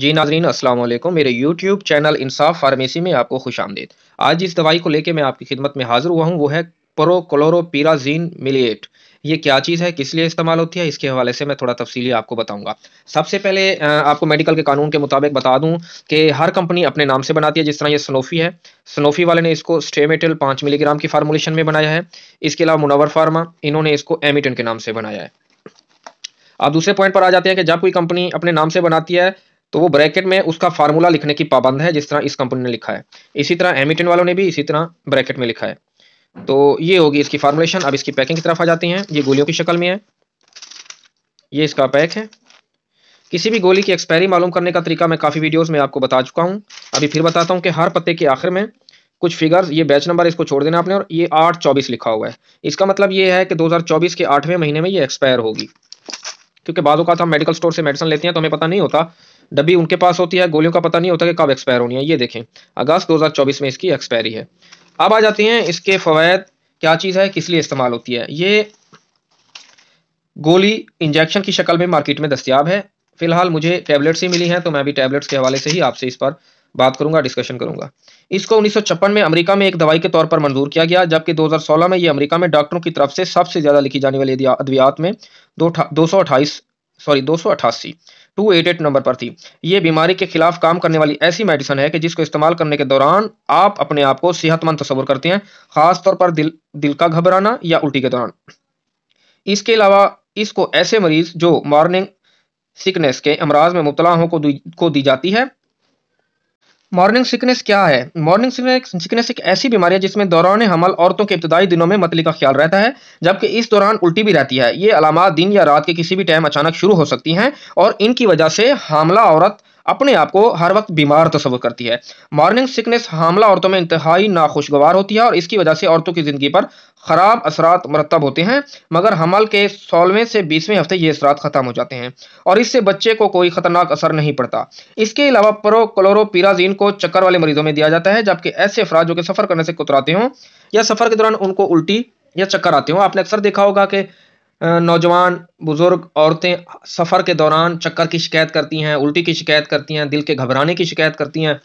जी नाज़रीन अस्सलाम वालेकुम। मेरे यूट्यूब चैनल इंसाफ फार्मेसी में आपको खुशामदीद। आज जिस दवाई को लेके मैं आपकी खिदमत में हाज़िर हुआ हूँ वो है प्रोक्लोरोपिराज़िन मिलिएट। ये क्या चीज़ है, किस लिए इस्तेमाल होती है, इसके हवाले से मैं थोड़ा तफ़सीली आपको बताऊँगा। सबसे पहले आपको मेडिकल के कानून के मुताबिक बता दूँ कि हर कंपनी अपने नाम से बनाती है। जिस तरह ये सनोफी है, सनोफी वाले ने इसको स्टेमेटल 5 मिलीग्राम की फ़ॉर्मूलेशन में बनाया है। इसके अलावा मुनव्वर फ़ार्मा, इन्होंने इसको एमिटन के नाम से बनाया है। अब दूसरे पॉइंट पर आ जाते हैं कि जब कोई कंपनी अपने नाम से बनाती है तो वो ब्रैकेट में उसका फार्मूला लिखने की पाबंद है, जिस तरह इस कंपनी ने लिखा है। इसी तरह एमिटन वालों ने भी इसी तरह ब्रैकेट में लिखा है। तो ये होगी इसकी फार्मूलेशन। अब इसकी पैकिंग की तरफ आ जाते हैं। ये गोलियों की शक्ल में है, ये इसका पैक है। किसी भी गोली की एक्सपायरी मालूम करने का तरीका मैं काफ़ी वीडियोस में आपको बता चुका हूँ। अभी फिर बताता हूँ कि हर पत्ते के आखिर में कुछ फिगर्स, ये बैच नंबर इसको छोड़ देना आपने, और ये 8/24 लिखा हुआ है। इसका मतलब ये है कि 2024 के 8वें महीने में ये एक्सपायर होगी। क्योंकि बाज़ औक़ात हम मेडिकल स्टोर से मेडिसिन लेते हैं तो हमें पता नहीं होता, डब्बी उनके पास होती है, गोलियों का पता नहीं होता कि कब एक्सपायर होनी है। ये देखें, अगस्त 2024 में इसकी एक्सपायरी है। अब आ जाते हैं इसके फ़वाइद, क्या चीज़ है, किस लिए इस्तेमाल होती है। ये गोली इंजेक्शन की शक्ल में मार्केट में दस्तयाब है। फ़िलहाल मुझे टैबलेट्स ही मिली हैं, तो मैं अभी टैबलेट्स के हवाले से ही आपसे इस पर बात करूँगा, डिस्कशन करूँगा। इसको 1956 में अमेरिका में एक दवाई के तौर पर मंजूर किया गया, जबकि 2016 में ये अमेरिका में डॉक्टरों की तरफ से सबसे ज़्यादा लिखी जाने वाली अद्वियात में 288 288 नंबर पर थी। ये बीमारी के खिलाफ काम करने वाली ऐसी मेडिसिन है कि जिसको इस्तेमाल करने के दौरान आप अपने आप को सेहतमंद तस्वुर करते हैं, ख़ास तौर पर दिल का घबराना या उल्टी के दौरान। इसके अलावा इसको ऐसे मरीज़ जो मॉर्निंग सिकनेस के अमराज में मुब्तला हों को दी जाती है। मॉर्निंग सिकनेस क्या है? मॉर्निंग सिकनेस एक ऐसी बीमारी है जिसमें दौरान हमल औरतों के इब्तदाई दिनों में मतली का ख्याल रहता है, जबकि इस दौरान उल्टी भी रहती है। ये अलामात दिन या रात के किसी भी टाइम अचानक शुरू हो सकती हैं और इनकी वजह से हामला औरत अपने आप को हर वक्त बीमार तस्वुर करती है। मॉर्निंग सिकनेस हामला औरतों में इंतहाई नाखुशगवार होती है और इसकी वजह से औरतों की ज़िंदगी पर ख़राब असरात मुरतब होते हैं, मगर हमल के 16वें से 20वें हफ्ते ये असरात ख़त्म हो जाते हैं और इससे बच्चे को कोई ख़तरनाक असर नहीं पड़ता। इसके अलावा प्रोक्लोरोपिराज़िन को चक्कर वाले मरीजों में दिया जाता है, जबकि ऐसे अफराद जो कि सफ़र करने से कतराते हों या सफ़र के दौरान उनको उल्टी या चक्कर आते हों। आपने अक्सर देखा होगा कि नौजवान, बुजुर्ग औरतें सफ़र के दौरान चक्कर की शिकायत करती हैं, उल्टी की शिकायत करती हैं, दिल के घबराने की शिकायत करती हैं,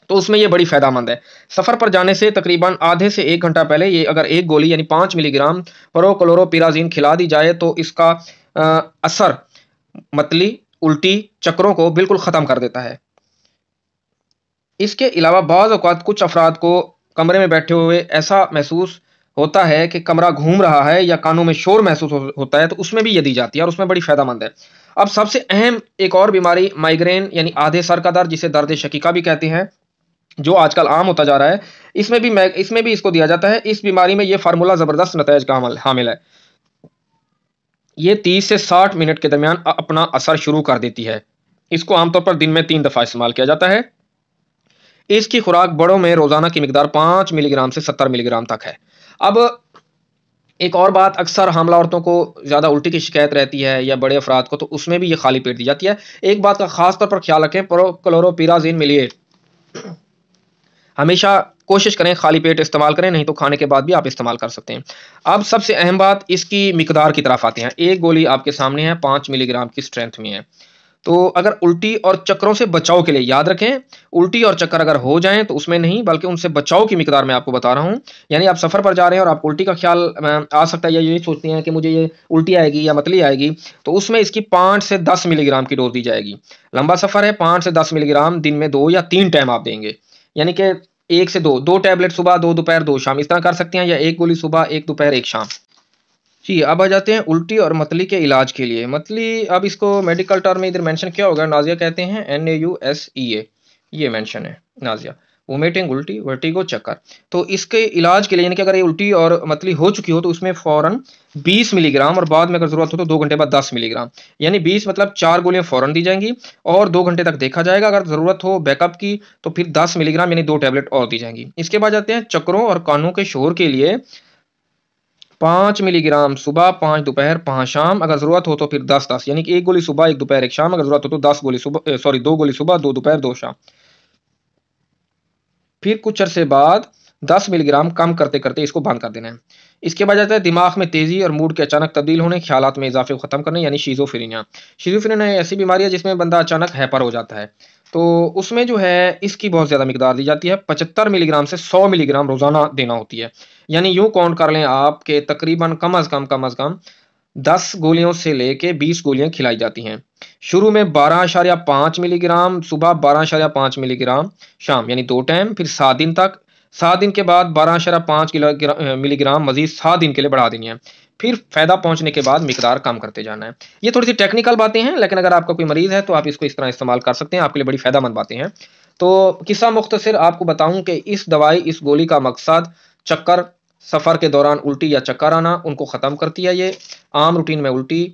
तो उसमें ये बड़ी फ़ायदेमंद है। सफ़र पर जाने से तकरीबन आधे से 1 घंटा पहले ये अगर एक गोली यानी 5 मिलीग्राम प्रोक्लोरोपिराज़िन खिला दी जाए तो इसका असर मतली, उल्टी, चक्करों को बिल्कुल ख़त्म कर देता है। इसके अलावा बाज़ औक़ात कुछ अफ़राद को कमरे में बैठे हुए ऐसा महसूस होता है कि कमरा घूम रहा है या कानों में शोर महसूस होता है, तो उसमें भी ये दी जाती है और उसमें बड़ी फ़ायदेमंद है। अब सबसे अहम एक और बीमारी माइग्रेन यानी आधे सर का दर्द, जिसे दर्द शकीका भी कहते हैं, जो आजकल आम होता जा रहा है, इसमें भी इसको दिया जाता है। इस बीमारी में ये फ़ार्मूला ज़बरदस्त नताइज का हामिल है। ये 30 से 60 मिनट के दरमियान अपना असर शुरू कर देती है। इसको आमतौर पर दिन में 3 दफ़ा इस्तेमाल किया जाता है। इसकी खुराक बड़ों में रोज़ाना की मिकदार 5 मिलीग्राम से 70 मिलीग्राम तक है। अब एक और बात, अक्सर हामला औरतों को ज़्यादा उल्टी की शिकायत रहती है या बड़े अफराद को, तो उसमें भी ये खाली पेट दी जाती है। एक बात का ख़ास तौर पर ख्याल रखें, प्रोक्लोरोपिराज़िन मिलिएट हमेशा कोशिश करें खाली पेट इस्तेमाल करें, नहीं तो खाने के बाद भी आप इस्तेमाल कर सकते हैं। अब सबसे अहम बात, इसकी मिकदार की तरफ आते हैं। एक गोली आपके सामने है, 5 मिलीग्राम की स्ट्रेंथ में है। तो अगर उल्टी और चक्करों से बचाव के लिए याद रखें, उल्टी और चक्कर अगर हो जाएँ तो उसमें नहीं, बल्कि उनसे बचाव की मिकदार मैं आपको बता रहा हूँ। यानी आप सफ़र पर जा रहे हैं और आपको उल्टी का ख्याल आ सकता है, या ये सोचते हैं कि मुझे ये उल्टी आएगी या मतली आएगी, तो उसमें इसकी 5 से 10 मिलीग्राम की डोज़ दी जाएगी। लंबा सफ़र है, 5 से 10 मिलीग्राम दिन में 2 या 3 टाइम आप देंगे। यानी कि 1 से 2 टैबलेट सुबह, 2 दोपहर, 2 शाम, इस तरह कर सकते हैं, या 1 गोली सुबह, 1 दोपहर, 1 शाम। जी, अब आ जाते हैं उल्टी और मतली के इलाज के लिए। मतली, अब इसको मेडिकल टर्म में इधर मेंशन किया होगा, नाज़िया कहते हैं, NAUSEA, ये मेंशन है नाज़िया, वोमिटिंग, उल्टी, वर्टिगो, चक्कर। तो इसके इलाज के लिए, यानी कि अगर ये उल्टी और मतली हो चुकी हो तो उसमें फ़ौरन 20 मिलीग्राम और बाद में अगर ज़रूरत हो तो 2 घंटे बाद 10 मिलीग्राम, यानी 20 मतलब 4 गोलियाँ फ़ौरन दी जाएँगी और 2 घंटे तक देखा जाएगा। अगर ज़रूरत हो बैकअप की तो फिर 10 मिलीग्राम यानी 2 टैबलेट और दी जाएँगी। इसके बाद जाते हैं चक्करों और कानों के शोर के लिए। 5 मिलीग्राम सुबह, 5 दोपहर, 5 शाम, अगर ज़रूरत हो तो फिर 10-10, यानी कि 1 गोली सुबह, 1 दोपहर, 1 शाम, अगर ज़रूरत हो तो 2 गोली सुबह, 2 दोपहर, 2 शाम। फिर कुछ अरसे बाद 10 मिलीग्राम कम करते करते इसको बंद कर देना है। इसके बाद आता है दिमाग में तेजी और मूड के अचानक तब्दील होने, ख्यालात में इजाफे को खत्म करने, यानी शिज़ोफ्रेनिया। शिज़ोफ्रेनिया ऐसी बीमारी है जिसमें बंदा अचानक हाइपर हो जाता है। तो उसमें जो है इसकी बहुत ज़्यादा मिकदार दी जाती है, 75 मिलीग्राम से 100 मिलीग्राम रोज़ाना देना होती है। यानी यूँ काउंट कर लें आप कि तकरीबन कम अज़ कम 10 गोलियों से लेके 20 गोलियाँ खिलाई जाती हैं। शुरू में 12.5 मिलीग्राम सुबह, 12.5 मिलीग्राम शाम, यानी 2 टाइम, फिर 7 दिन तक। 7 दिन के बाद 12.5 मिलीग्राम मज़ीद 7 दिन के लिए बढ़ा देनी है। फिर फ़ायदा पहुँचने के बाद मिकदार कम करते जाना है। ये थोड़ी-सी टेक्निकल बातें हैं, लेकिन अगर आपका कोई मरीज़ है तो आप इसको इस तरह इस्तेमाल कर सकते हैं, आपके लिए बड़ी फ़ायदेमंद बातें हैं। तो किस्सा मुख्तसर आपको बताऊँ कि इस गोली का मकसद चक्कर, सफ़र के दौरान उल्टी या चक्कर आना, उनको ख़त्म करती है ये। आम रूटीन में उल्टी,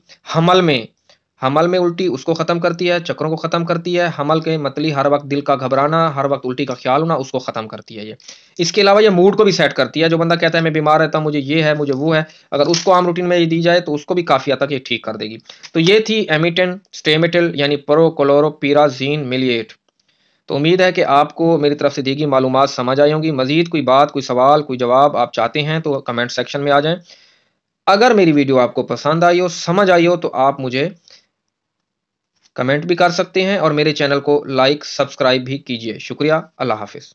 हमल में उल्टी उसको ख़त्म करती है, चक्करों को ख़त्म करती है। हमल के मतली हर वक़्त दिल का घबराना, हर वक़्त उल्टी का ख़्याल होना, उसको ख़त्म करती है ये। इसके अलावा ये मूड को भी सेट करती है। जो बंदा कहता है मैं बीमार रहता हूँ, मुझे ये है, मुझे वो है, अगर उसको आम रूटीन में ये दी जाए तो उसको भी काफ़ी हद तक ये ठीक कर देगी। तो ये थी एमीटेन स्टेमेटिल यानी प्रोक्लोरोपिराज़िन मिलिएट। तो उम्मीद है कि आपको मेरी तरफ से दी गई मालूमात समझ आई होंगी। मज़ीद कोई बात, कोई सवाल, कोई जवाब आप चाहते हैं तो कमेंट सेक्शन में आ जाएँ। अगर मेरी वीडियो आपको पसंद आई हो, समझ आई हो, तो आप मुझे कमेंट भी कर सकते हैं और मेरे चैनल को लाइक, सब्सक्राइब भी कीजिए। शुक्रिया, अल्लाह हाफ़िज़।